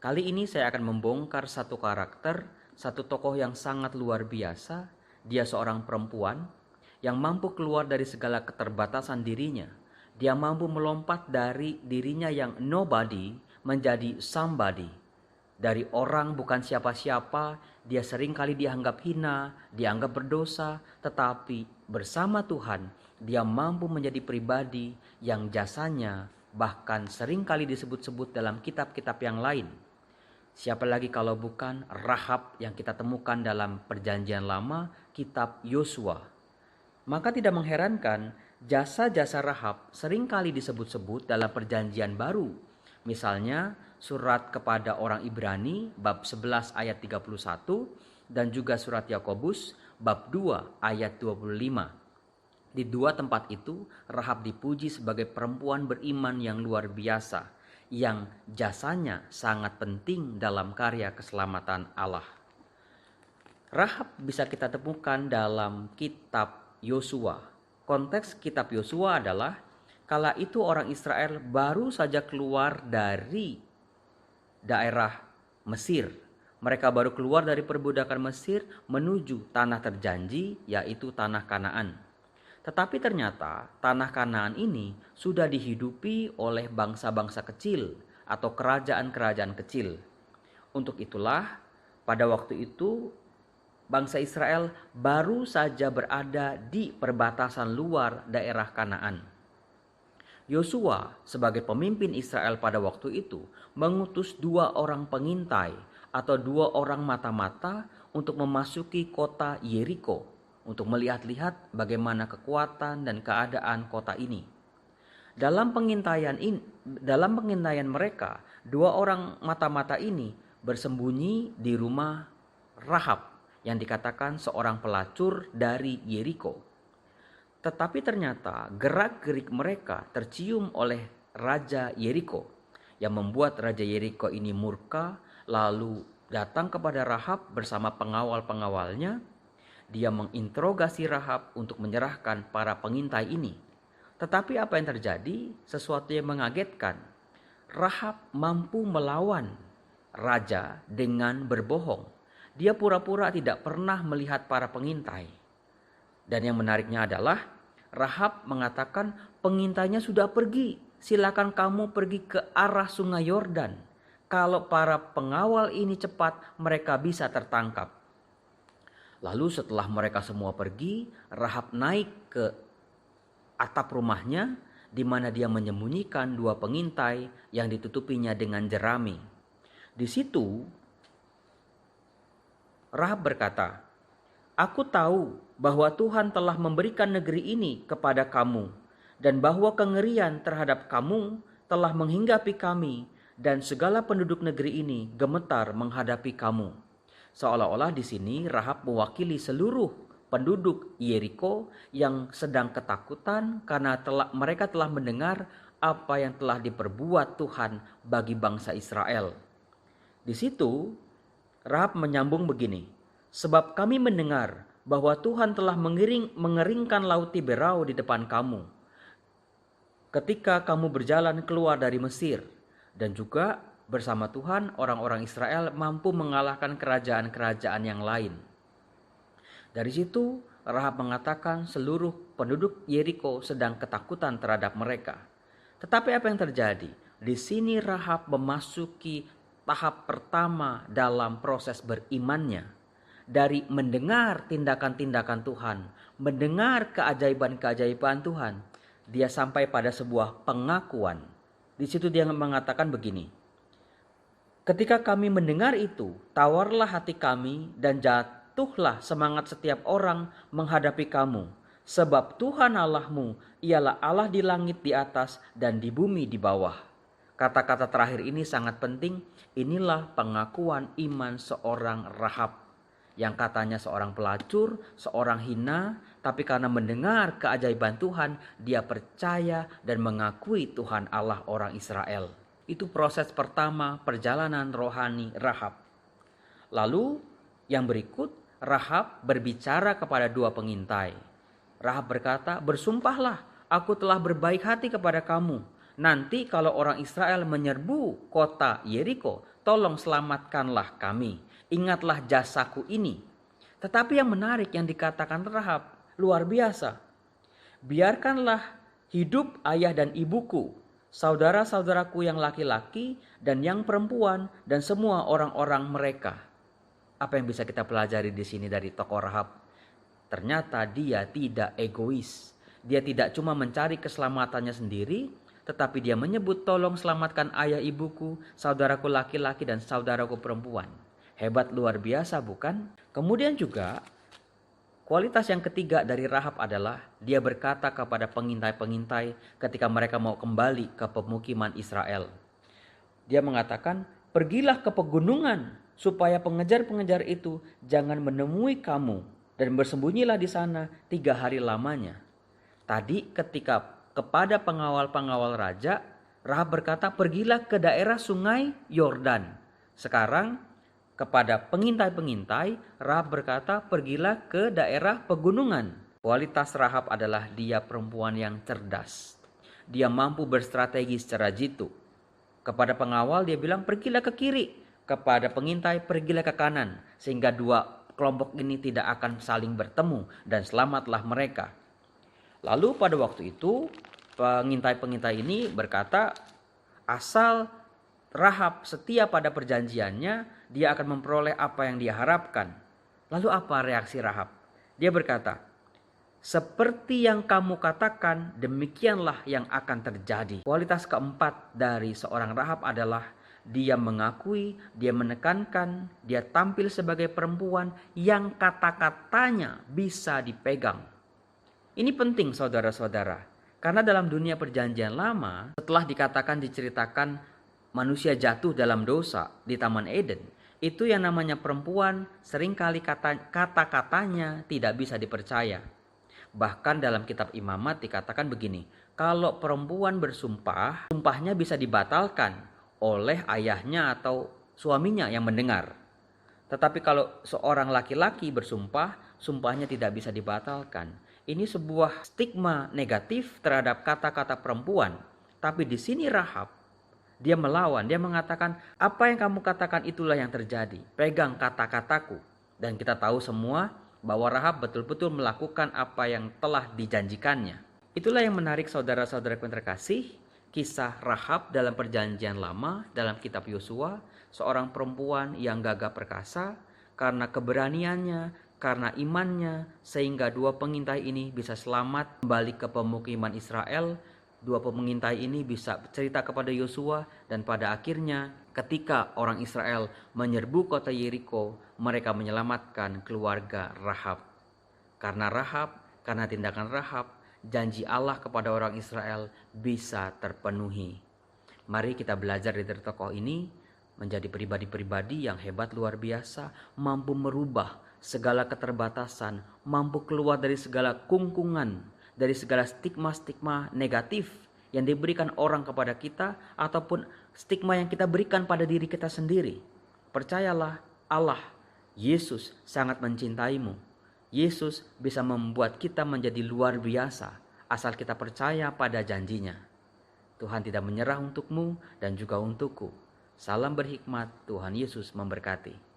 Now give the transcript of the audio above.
Kali ini saya akan membongkar satu karakter, satu tokoh yang sangat luar biasa. Dia seorang perempuan yang mampu keluar dari segala keterbatasan dirinya. Dia mampu melompat dari dirinya yang nobody menjadi somebody. Dari orang bukan siapa-siapa, dia seringkali dianggap hina, dianggap berdosa, tetapi bersama Tuhan, dia mampu menjadi pribadi yang jasanya bahkan seringkali disebut-sebut dalam kitab-kitab yang lain. Siapa lagi kalau bukan Rahab yang kita temukan dalam Perjanjian Lama, kitab Yosua. Maka tidak mengherankan jasa-jasa Rahab seringkali disebut-sebut dalam Perjanjian Baru. Misalnya surat kepada orang Ibrani bab 11 ayat 31 dan juga surat Yakobus bab 2 ayat 25. Di dua tempat itu Rahab dipuji sebagai perempuan beriman yang luar biasa, yang jasanya sangat penting dalam karya keselamatan Allah. Rahab bisa kita temukan dalam kitab Yosua. Konteks kitab Yosua adalah kala itu orang Israel baru saja keluar dari daerah Mesir. Mereka baru keluar dari perbudakan Mesir menuju tanah terjanji, yaitu tanah Kanaan. Tetapi ternyata tanah Kanaan ini sudah dihidupi oleh bangsa-bangsa kecil atau kerajaan-kerajaan kecil. Untuk itulah pada waktu itu bangsa Israel baru saja berada di perbatasan luar daerah Kanaan. Yosua sebagai pemimpin Israel pada waktu itu mengutus 2 orang pengintai atau 2 orang mata-mata untuk memasuki kota Yeriko, untuk melihat-lihat bagaimana kekuatan dan keadaan kota ini. Dalam pengintaian mereka, 2 orang mata-mata ini bersembunyi di rumah Rahab yang dikatakan seorang pelacur dari Yeriko. Tetapi ternyata gerak-gerik mereka tercium oleh Raja Yeriko, yang membuat Raja Yeriko ini murka, lalu datang kepada Rahab bersama pengawal-pengawalnya. Dia menginterogasi Rahab untuk menyerahkan para pengintai ini. Tetapi apa yang terjadi? Sesuatu yang mengagetkan. Rahab mampu melawan raja dengan berbohong. Dia pura-pura tidak pernah melihat para pengintai. Dan yang menariknya adalah Rahab mengatakan pengintainya sudah pergi. Silakan kamu pergi ke arah sungai Yordan. Kalau para pengawal ini cepat, mereka bisa tertangkap. Lalu setelah mereka semua pergi, Rahab naik ke atap rumahnya di mana dia menyembunyikan 2 pengintai yang ditutupinya dengan jerami. Di situ Rahab berkata, "Aku tahu bahwa Tuhan telah memberikan negeri ini kepada kamu dan bahwa kengerian terhadap kamu telah menghinggapi kami dan segala penduduk negeri ini gemetar menghadapi kamu." Seolah-olah di sini Rahab mewakili seluruh penduduk Yeriko yang sedang ketakutan karena mereka telah mendengar apa yang telah diperbuat Tuhan bagi bangsa Israel. Di situ Rahab menyambung begini, "Sebab kami mendengar bahwa Tuhan telah mengeringkan laut Tiberau di depan kamu ketika kamu berjalan keluar dari Mesir, dan juga bersama Tuhan orang-orang Israel mampu mengalahkan kerajaan-kerajaan yang lain." Dari situ Rahab mengatakan seluruh penduduk Yeriko sedang ketakutan terhadap mereka. Tetapi apa yang terjadi? Di sini Rahab memasuki tahap pertama dalam proses berimannya. Dari mendengar tindakan-tindakan Tuhan, mendengar keajaiban-keajaiban Tuhan, dia sampai pada sebuah pengakuan. Di situ dia mengatakan begini, "Ketika kami mendengar itu, tawarlah hati kami dan jatuhlah semangat setiap orang menghadapi kamu. Sebab Tuhan Allahmu ialah Allah di langit di atas dan di bumi di bawah." Kata-kata terakhir ini sangat penting. Inilah pengakuan iman seorang Rahab, yang katanya seorang pelacur, seorang hina, tapi karena mendengar keajaiban Tuhan, dia percaya dan mengakui Tuhan Allah orang Israel. Itu proses pertama perjalanan rohani Rahab. Lalu yang berikut, Rahab berbicara kepada 2 pengintai. Rahab berkata, "Bersumpahlah, aku telah berbaik hati kepada kamu. Nanti kalau orang Israel menyerbu kota Yeriko, tolong selamatkanlah kami. Ingatlah jasaku ini. Tetapi yang menarik yang dikatakan Rahab luar biasa. Biarkanlah hidup ayah dan ibuku, saudara-saudaraku yang laki-laki dan yang perempuan, dan semua orang-orang mereka. Apa yang bisa kita pelajari di sini dari tokoh Rahab? Ternyata dia tidak egois. Dia tidak cuma mencari keselamatannya sendiri, tetapi dia menyebut tolong selamatkan ayah ibuku, saudaraku laki-laki dan saudaraku perempuan. Hebat luar biasa bukan? Kemudian juga kualitas yang ketiga dari Rahab adalah dia berkata kepada pengintai-pengintai ketika mereka mau kembali ke pemukiman Israel. Dia mengatakan, pergilah ke pegunungan supaya pengejar-pengejar itu jangan menemui kamu dan bersembunyilah di sana 3 hari lamanya. Tadi ketika kepada pengawal-pengawal raja, Rahab berkata, pergilah ke daerah sungai Yordan. Sekarang kepada pengintai-pengintai, Rahab berkata, pergilah ke daerah pegunungan. Kualitas Rahab adalah dia perempuan yang cerdas. Dia mampu berstrategi secara jitu. Kepada pengawal dia bilang, pergilah ke kiri. Kepada pengintai, pergilah ke kanan. Sehingga dua kelompok ini tidak akan saling bertemu dan selamatlah mereka. Lalu pada waktu itu pengintai-pengintai ini berkata, asal Rahab setia pada perjanjiannya, dia akan memperoleh apa yang dia harapkan. Lalu apa reaksi Rahab? Dia berkata, seperti yang kamu katakan, demikianlah yang akan terjadi. Kualitas keempat dari seorang Rahab adalah dia mengakui, dia menekankan, dia tampil sebagai perempuan yang kata-katanya bisa dipegang. Ini penting saudara-saudara, karena dalam dunia perjanjian lama, setelah diceritakan manusia jatuh dalam dosa di Taman Eden, itu yang namanya perempuan seringkali kata-katanya tidak bisa dipercaya. Bahkan dalam kitab Imamat dikatakan begini, kalau perempuan bersumpah, sumpahnya bisa dibatalkan oleh ayahnya atau suaminya yang mendengar. Tetapi kalau seorang laki-laki bersumpah, sumpahnya tidak bisa dibatalkan. Ini sebuah stigma negatif terhadap kata-kata perempuan. Tapi di sini Rahab, dia melawan, dia mengatakan, apa yang kamu katakan itulah yang terjadi. Pegang kata-kataku. Dan kita tahu semua bahwa Rahab betul-betul melakukan apa yang telah dijanjikannya. Itulah yang menarik saudara-saudaraku yang terkasih. Kisah Rahab dalam perjanjian lama, dalam kitab Yosua, seorang perempuan yang gagah perkasa karena keberaniannya, karena imannya, sehingga dua pengintai ini bisa selamat kembali ke pemukiman Israel. Dua pengintai ini bisa cerita kepada Yosua, dan pada akhirnya ketika orang Israel menyerbu kota Yeriko, mereka menyelamatkan keluarga Rahab. Karena tindakan Rahab, janji Allah kepada orang Israel bisa terpenuhi. Mari kita belajar dari tokoh ini menjadi pribadi-pribadi yang hebat luar biasa, mampu merubah segala keterbatasan, mampu keluar dari segala kungkungan, dari segala stigma-stigma negatif yang diberikan orang kepada kita, ataupun stigma yang kita berikan pada diri kita sendiri. Percayalah, Allah, Yesus sangat mencintaimu. Yesus bisa membuat kita menjadi luar biasa, asal kita percaya pada janjinya. Tuhan tidak menyerah untukmu dan juga untukku. Salam berhikmat, Tuhan Yesus memberkati.